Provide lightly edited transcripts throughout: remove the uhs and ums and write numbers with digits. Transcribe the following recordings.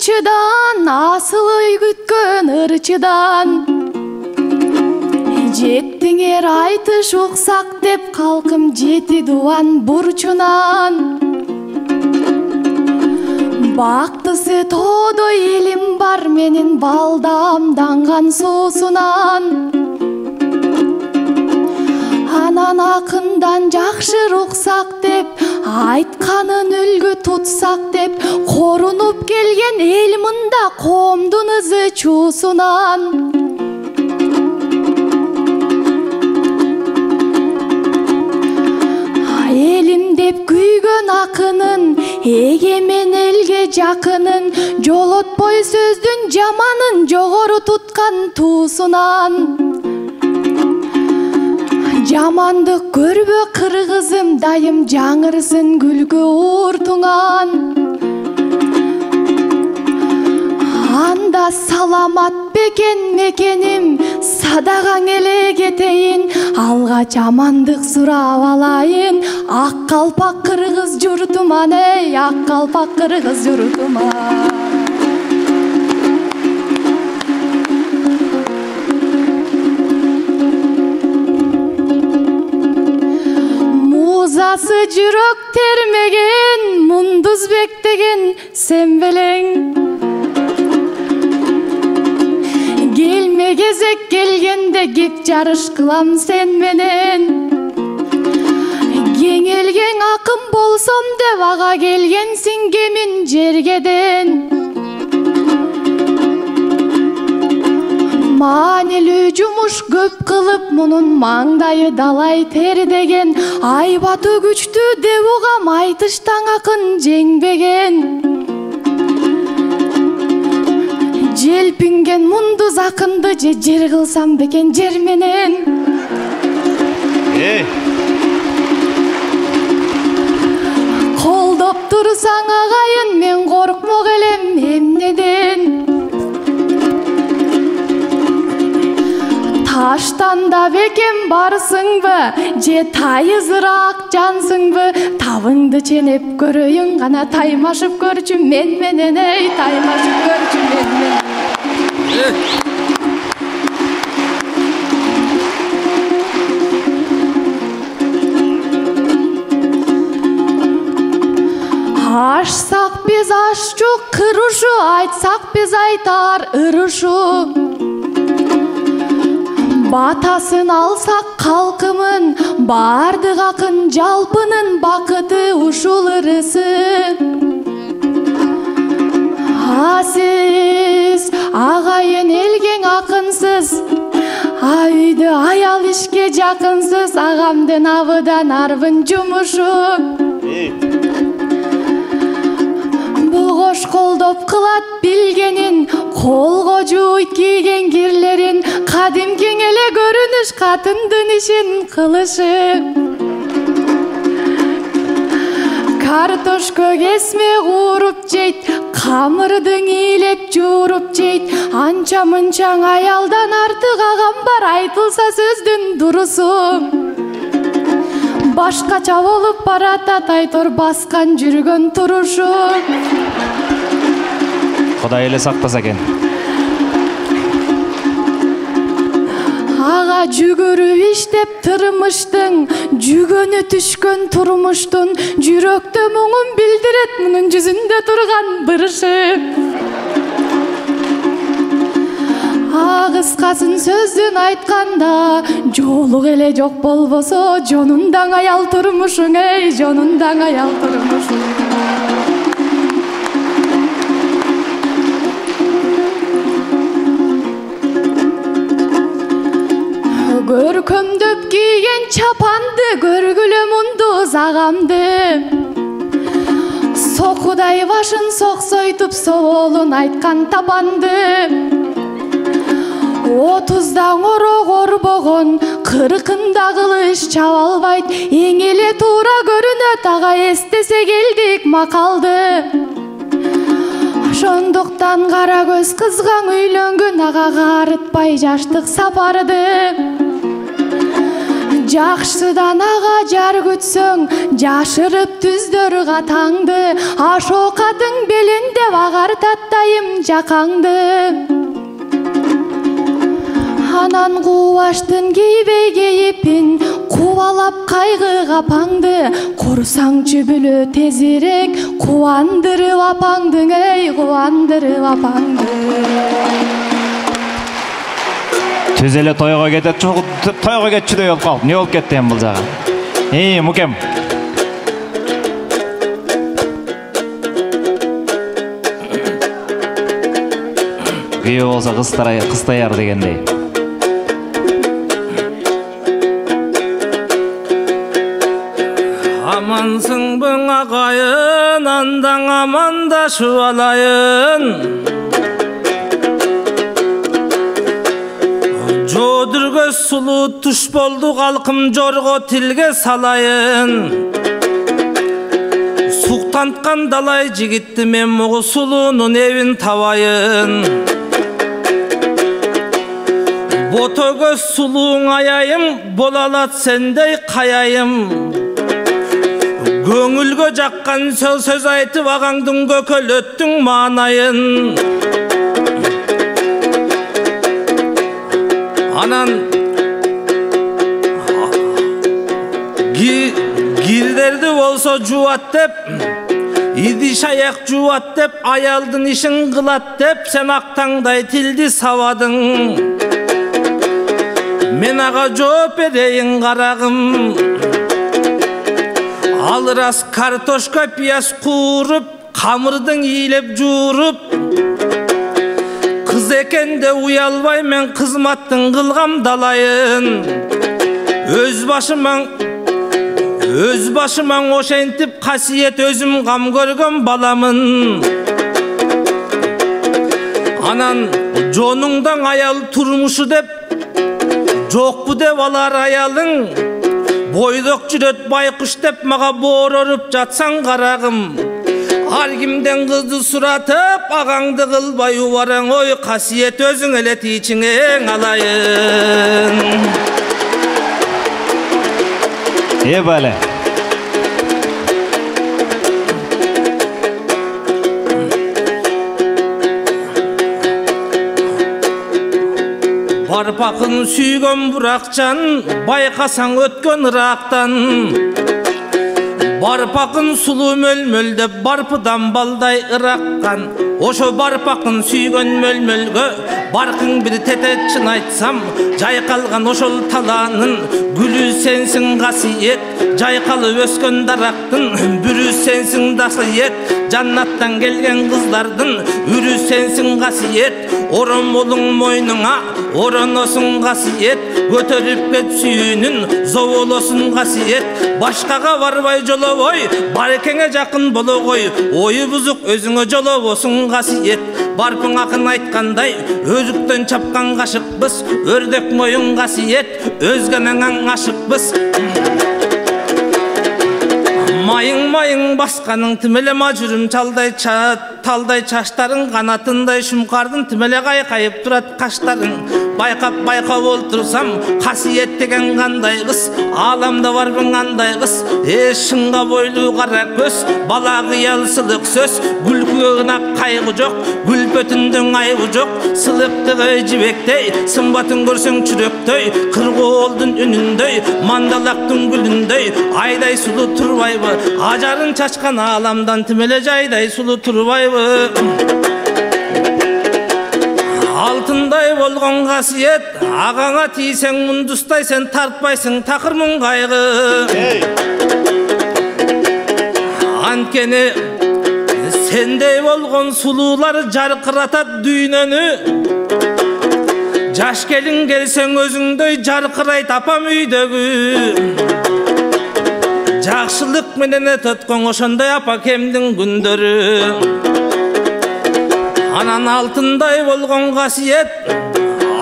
ырчыдан, асыл ой күткөн ырчыдан. Жеттиңер айтыш уксак деп калкым жети дуан бурчунан. Бактысы тоодой элим бар менин балдамданган суусунан. Анан акындан жакшы уксак деп, айтканын үлгү тутсак деп, корунуп келген эл мында коомдун ызы чуусунан. Элим деп күйгөн акынын, эгемен элге жакынын, жолотпой сөздүн жаманын жогору туткан туусунан. Жамандык көрбө кыргызым, дайым жаңырсын күлгү ууртуңан. Анда саламат бекен мекеним, садagaң эле кетейин, алгач амандык сурап алайын. Ак калпак кыргыз журтуман, эй, ак калпак кыргыз журтуман. Музасы жүрөк термеген, Мундузбек деген сен белең. Келме кезек келгенде кеп жарыш кылам сен менен. Кеңелген акын болсом деп ага келгенсиң кемин жергеден. Маанилүү жумуш көп кылып, мунун маңдайы далай тердеген. Айбаты күчтүү деп угам, айтыштан акын жеңбеген. Желпинген мундуз акынды жер кылсам бекен жер менен. Колдоп турсаң агайын, мен коркмок элем эмнеден. Таштанда бекем барсыңбы, же тайызыраак жансыңбы? Табыңды ченеп көрөйүн гана, таймашып көрчү мен менен, эй, таймашып көрчү мен менен. Ашсак биз ашчу кырушу, айтсак биз айтар ырышу. Батасын алсак калкымын, бардык акын жалпынын бакыты ушул ырысы. Сиз агайын элгең акынсыз, үйдө аял ишке жакынсыз, агамдын абыдан арбын жумушу. Бул кош колдоп кылат билгенин, колго жууйт кийген кирлерин, кадимкең эле көрүнүш катындын ишин кылышы. Картошка кесме кууруп жейт, камырдың ийлеп жууруп жейт. Анча мынчаң аялдан артык агам бар, айтылса сөздүн дурусу. Башкача болуп баратат, айтор баскан жүргөн турушу. Кудай эле сактаса экен. Ага жүгүрүп иштеп тырмыштың, жүгөнү түшкөн турмуштун, жүрөктө муңун билдирет мунун жүзүндө турган бырышы. Кыскасын сөздүн айтканда, жолук эле жок болбосо, жонундаң аял турмушуң, эй, жонундаң аял турмушуң. Көркөмдөп кийген чапанды, көргүлө мундуз агамды. Сокудай башын соксойтуп, соболун айткан табанды. 30-дан орок орбогон, 40-ында кылыш чаба албайт. Эң эле туура көрүнөт, ага эстесе келдик макалды. Ошондуктан кара көз кызгаң үйлөнгөн, ага карытпай жаштык сапарды. Жакшыдан ага жар күтсөң, жашырып түздөр катаңды, аш окатың белинде багар таттайым жакаңды. Анан кубаштын кейбей кейипин, кубалап кайгы капаңды, курсаң чүбүлө тезирек, кубандырып апаңдың, эй, кубандырып апаңды. Түз эле тойго кетчүдөй болуп калып, эмне болуп кетти эми бул жагы? Мукем. Күйөө болсо кыстаяр дегендей. Амансыңбы агайын, андан амандашып алайын. Жодыргө сулуу туш болду, калкым жорго тилге салайын. Суктанткан далай жигитти мен могу сулуунун эбин табайын. Ботөгө сулууң аяйым, бола алат сендей каяйым. Көңүлгө жаккан сөз айтып агаңдын көкөлөттүң маанайын. Анан кирдерди болсо жуат деп, идиш аяк жуат деп, аялдын ишин кылат деп, сен актаңдай тилди сабадың. Мен ага жооп берейин карагым. Ал рас картошка пияз кууруп, камырдың ийлеп жууруп, кыз экенде уялбай мен кызматтын кылгам далайын. Өз башымаң ошентип касиет өзүм кам көргөн баламын. Анан жонуңдан аял турмушу деп, жокпу деп алар аялың. Бойдок жүрөт байкуш деп мага боороруп жатсаң карагым. Ар кимден кызды суратып, агаңды кылбай убараң, ой касиет өзүң эле тийчиңе алайын. Бале. Барпакын сүйгөн буракчан, байкасаң өткөн ырактан. Барпакын сулуу мөлмөлдөп, барпыдан балдай ыраккан. Ошо барпакын сүйгөн мөлмөлгө баркың бир тете чын айтсам, жайкалган ошол талаанын гүлү сенсиң касиет. Жайкалып өскөн дарактын бүрү сенсиң дасиет. Жаннаттан келген кыздардын үрү сенсиң касиет. Оромолуң мойнуңа ороносуң касиет. Көтөрүп кет сүйүнүн зоболосуң касиет. Башкага барбай жолобой, барекеңе жакын болгой. Ою бузук өзүңө жолобосуң касиет. Барпың акын айткандай, өзүктөн чапкан кашыкпыз. Өрдөк моюң касиет, өзгөнөң ашыкпыз. Майың басқаның тимеле мажүрім талдай чаштарың, қанатындай шумкардың тимеле қайқайып тұрат қаштарың. Байқап олтырсам, қасиет деген қандай қыз, аламда барбың андай қыз. Шыңға бойлы қара көз, бала қиялсылық сөз, гүлкуына қайғы жоқ, гүлпөтіндің айғы жоқ. Сылықтығы жібектей, сымбатын көрсең чүректей, қырғолдың үніндей, мандалақтың гүліндей, айдай сұлу тұрбайбы. Ажарын чачкан аламдан тимеле жайдай сулуу турбайбы. Алтындай болгон касиет, агаңа тийсең мундустай сен тартпайсың такырмын кайгы. Анткени сендей болгон сулуулар жаркыратат дүйнөнү. Жаш келин келсең өзүңдөй жаркырайт апам үйдөгү. Жакшылык менен өткөн ошондой апакемдин күндөрү. Анан алтындай болгон касиет,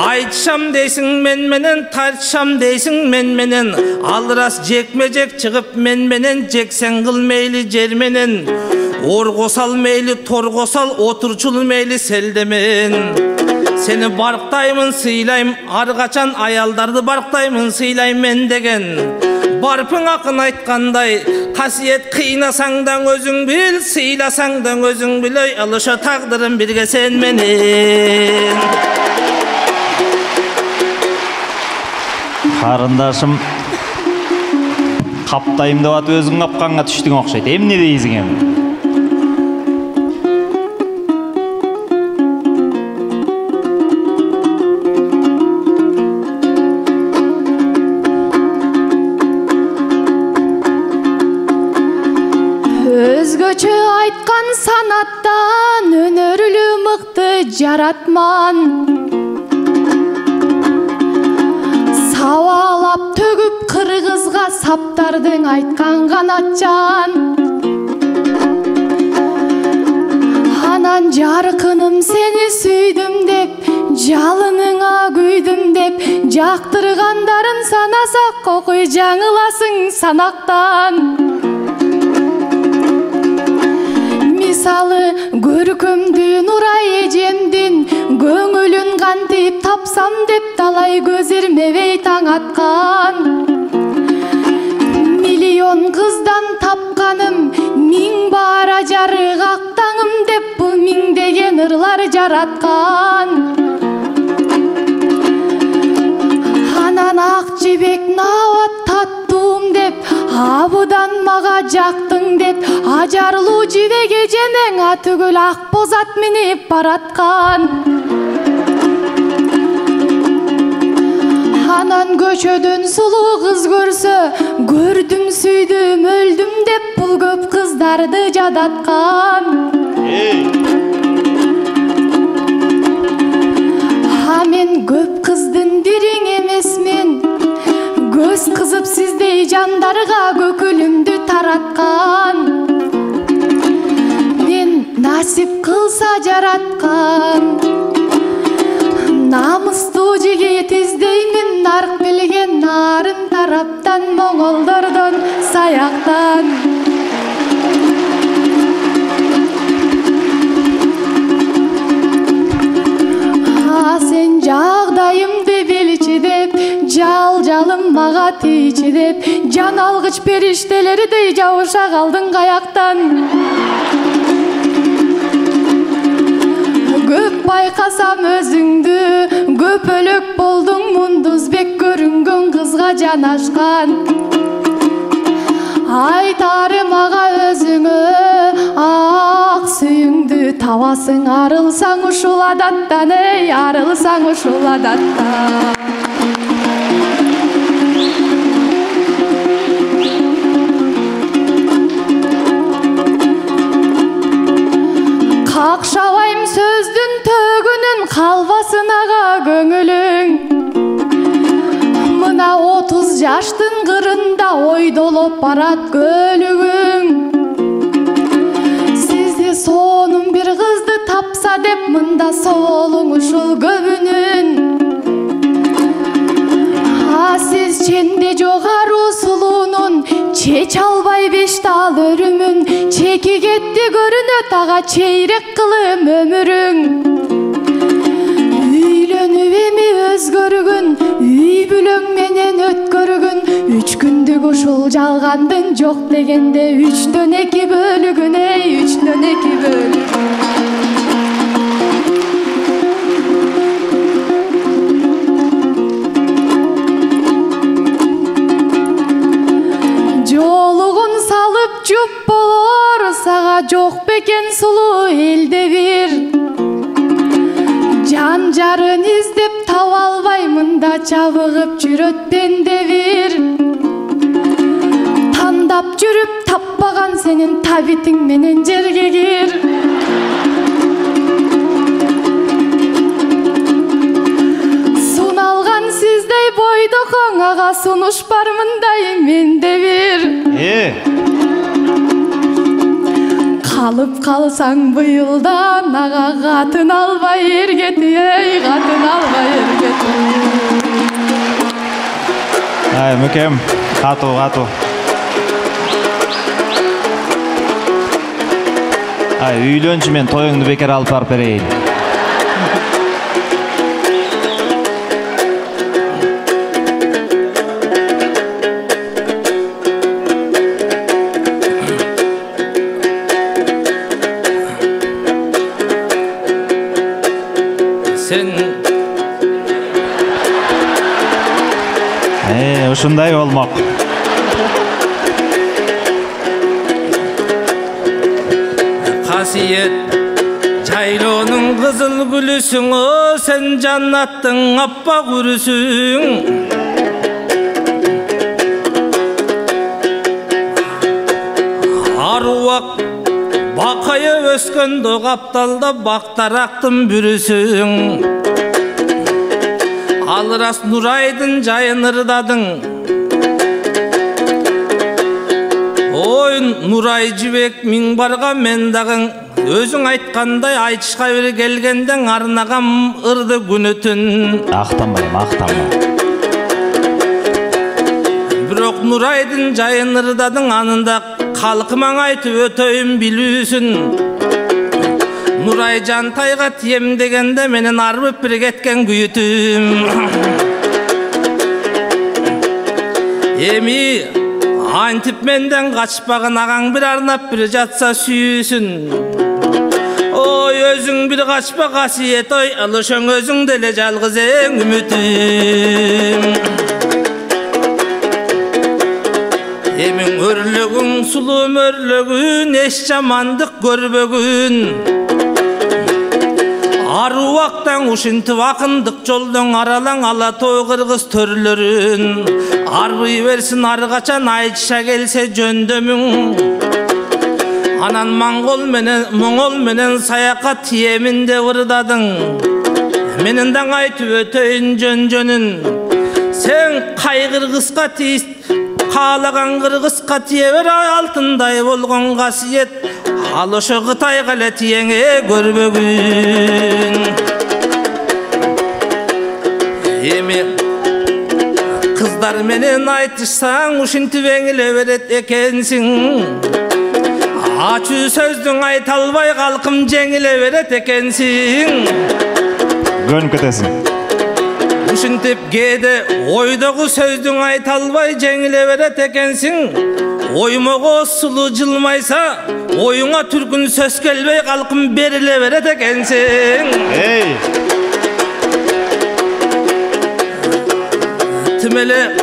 айтшам дейсиң мен менен, тартшам дейсиң мен менен. Ал рас жекме жек чыгып мен менен, жексең кыл мейли жер менен. Орго сал мейли торго сал, отурчул мейли селдемен. Seni barktayımın sıylayım, argaçan ayaldарды barktayımın sıylayım men degen. Barpın akın aytkanday, kasiyet kıynasangdan özüng bil, sıylasangdan özüng bil, oy alışa taqdırın birge sen menen. Қарындашым, қаптайым деп атып өзің қапқанға түштің оқшайды. Эмне дейсің эми? Өзгөчө айткан санаттан өнөрүлүү мыкты жаратман. Сабалап төгүп кыргызга саптардың айткан канатчан. Анан жаркыным сени сүйдүм деп, жалыныңа күйдүм деп, жактыргандарын санасак окуй жаңыласың санактан. Мисалы көркөмдүү нурай эжемдин көңүлүн кантип тапсам деп талай көз ирмебей таң аткан. Миллион кыздан тапканым миң бара жарык актаңым деп бул миңдеген ырлар жараткан. Анан ак жибек набат таттуум деп, абыдан мага жактың деп, ажарлуу жибек эжемең атүгүл ак боз ат минип бараткан. Анан көчөдөн сулуу кыз көрсө, көрдүм сүйдүм өлдүм деп бул көп кыздарды жадаткан. А мен көп кыздын бириң эмесмин, көз кызып сиздей жандарга көкүлүмдү тараткан. Мен насип кылса жараткан, намыстуу жигит издеймин, нарк билген нарын тараптан, моңолдордон саяктан. Сен жагдайымды билчи деп, жалым мага тийчи деп, жан алгыч периштелердей жабыша калдың каяктан. Көп байкасам өзүңдү, көпөлөк болдуң мундузбек көрүнгөн кызга жанашкан. Айтарым ага өзүңө, ак сүйүңдү табасың, арылсаң ушул адаттан, эй, арылсаң ушул адаттан. Какшабайм сөздүн төгүнүн, калбасын ага көңүлүң. Мына 30 жаштын кырында ойдолоп барат көлүгүң. Сизди сонун бир кызды тапса деп, мында соолуң ушул көбүнүн. А сиз ченде жогору сулуунун, чеч албай 5 тал өрүмүн, чеки кетти көрүнөт ага чейрек кылым өмүрүң. Үйлөнүп эми өзгөргүн, үй бүлөң менен өткөргүн, 3 күндүк ушул жалгандын жок дегенде 3-төн 2 бөлүгүн, эй, 3-төн 2 бөлүгүн. Жолугун салып жуп болор, сага жок бекен сулуу элде бир. Жан жарын издеп таба албай, мында чабыгып жүрөт пенде бир. Тандап жүрүп таппаган сенин табитиң менен жерге кир. Суналган сиздей бойдокоң, ага сунуш бар мындай менде бир. Калып калсаң быйылдан, ага катын албай эргети, эй, катын албай эргети. Ай, мүкем, катуу. Ай, үйлөнчү, мен тоюңду бекер алып барып берейин. sen. Ушундай болмок. Kasiyet Çaylonun kızıl gülüsün, o sen cannattın appa gürüsün. Aruvak bakaya ösköndü kaptalda baktaraktın bürüsün. Alras Nuraydın jayınırdadın. Oy Nuray jibek minbarga men dagın. Özüň aytkanday aytışka biri gelgenden arnagam ırdı günütün. Актанбайм, актанбайм. Birok Nuraydın jayınırdadın anında kalkımaň aytıp ötöýüm bilүүsün. Nuray Jantayga tiyem degende menen arbyp bir ketken güýütüm. Emi antip menden kaçpagın ağaň bir arnap bir jatsa süýüsün. Oy özüň bir kaçpa kasiyet oy alışaň özüň dele jalgyz eň ümütüm. Emin örlögün sulu mörlögün eş jamandyk görbögün. Aruvaktan uşinti vakındık joldan aralaň alatoy kırgız törlörün. Arbyy bersin argaçan ayçışa gelse jöndömüň. Anan Moңol menen sayaka tiyeminde vırdadyň. Menenden aytyp ötöýün jön-jönün. Sen kay kırgızka tiýis, kalagan kırgızka tiýeber altynday bolgon kasiyet. Al oşo Kıtay gale tiyeňe görbögün. Emi kızlar menen aytışsaň uşinti beňile beret ekensiň. Açı sözdüň aytalbay kalkım jeňile beret ekensiň. Gönüp ketesin. Uşintip gede oydogu sözdüň aytalbay jeňile beret ekensiň. Oymogo sulu jılmaysa, oyuna türkün söz kelbey kalkım berile beret ekensiň. Hey! Timele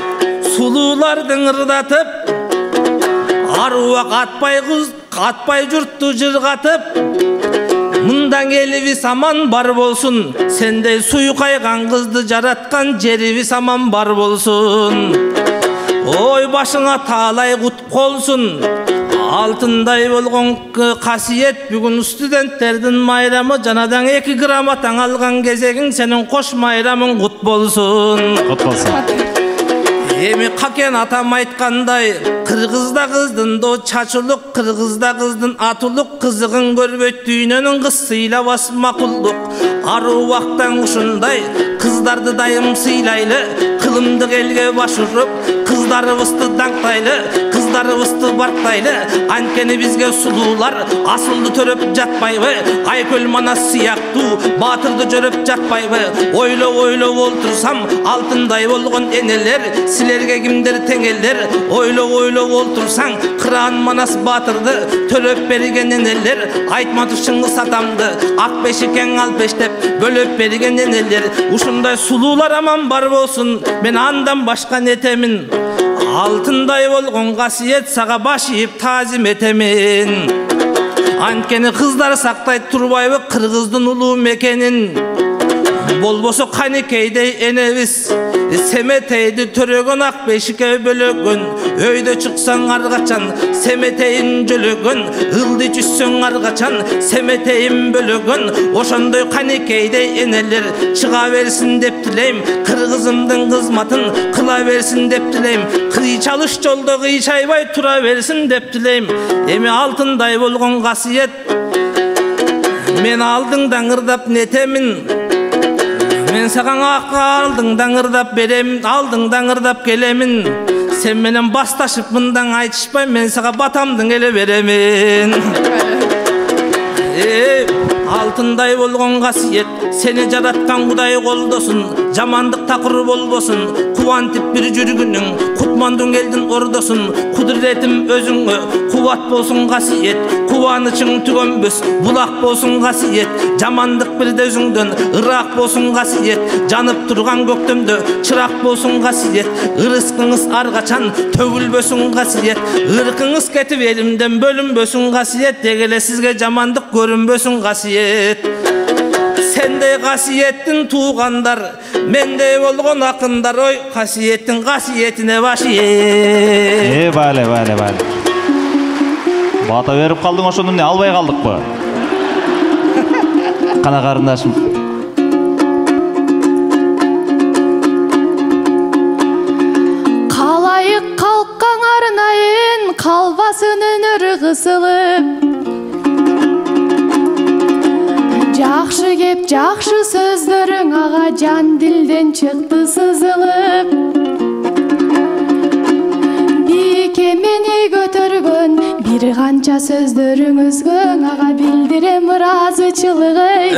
sululardyň ırdatyp, arwak atpay jurttu jırgatyp. Mından elivi saman bar bolsun, sendey suyu kaygan kızdı jaratkan jerivi saman bar bolsun. Oy başına talay kut kolsun, altınday bolgon kasiyet bugün studentlerden mayramı janadan 2 gramatan algan gezegiň senin koş mayramın kut bolsun. Kut bolsun. Emi kaken atam aytkanday, kırgızda kızdın do çaçuluk, kırgızda kızdın atuluk, kızıgın görböt düýnönün kızsıyla bas makulluk. Aruvaktan uşunday, kızdardı dayım sıylaylı, kılımdık elge başurup, kızları vısты danklaylı, kızları vısты barktaylı. Ankeni bizge sulular, asıldı töröp jatpayby, Ayköl Manas siyaktu, batırdı jöröp jatpayby. Oylo oltursam, altınday bolgon eneler, silerge kimdir teňelder. Oylo oltursaň, Kıran Manas batırdı, töröp berigen eneler. Aytmady şıňgy satamdy, ak beşiken al beştep, bölöp berigen eneler. Uşunday sulular aman bar bolsun, men andan başka netemin. Altınday bolgon kasiyet saga baş iýip tazim etemin. Ankeni kızlar saktayt turbayby kırgızdın ulu mekenin. Bolboso kanikeydey enebis, semeteydi törögön ak beşike bölögön. Öyde çıksan argaçan, semeteyin jölögön. Ildy jüssöň argaçan, semeteyin bölögön. Oşondoy kanikeydey eneler çıga bersin dep dileýim. Kırgızımdın kızmatın kıla bersin dep dileýim. Kıy çalış jolda kıy çaybay tura bersin dep dileýim. Emi altınday bolgon kasiyet, men aldyňdan ırdap netemin. Men sagan aldыңdan ırdap berem, aldыңdan ırdap gelemin. Sen menen bastaşıp mından aytışpay, men saga batamdın ele beremin. Altınday bolgon kasiyet, seni jaratkan Kuday koldosun, jamandyk takur bolbosun. Kuwantip bir jürgünüň, kutmandyň eldin ordosun. Kudretim özüňe, Кубат болсун касиет, кубанычың түгөнбөс, булак болсун касиет, жамандык бирде өзүңдөн ырак болсун касиет, жанып турган көктөмдө чырак болсун касиет, ырыскыңыз ар качан төгүлбөсүн касиет, ыркыңыз кетип элимден бөлүнбөсүн касиет, деги эле сизге жамандык көрүнбөсүн касиет. Сендей касиеттин туугандар, мендей болгон акындар, ой, касиеттин касиетине башиет. Бале. Бата берип калдың, ошону эмне албай калдыкпы? Кана карындашым. Калайык калккан арнайын, калбасын өнөрү кысылып. Жакшы кеп, жакшы сөздөрүң ага жан дилден чыкты сызылып. Бийикке мени көтөргөн бир канча сөздөрүңүзгө ага билдирем ыраазычылык.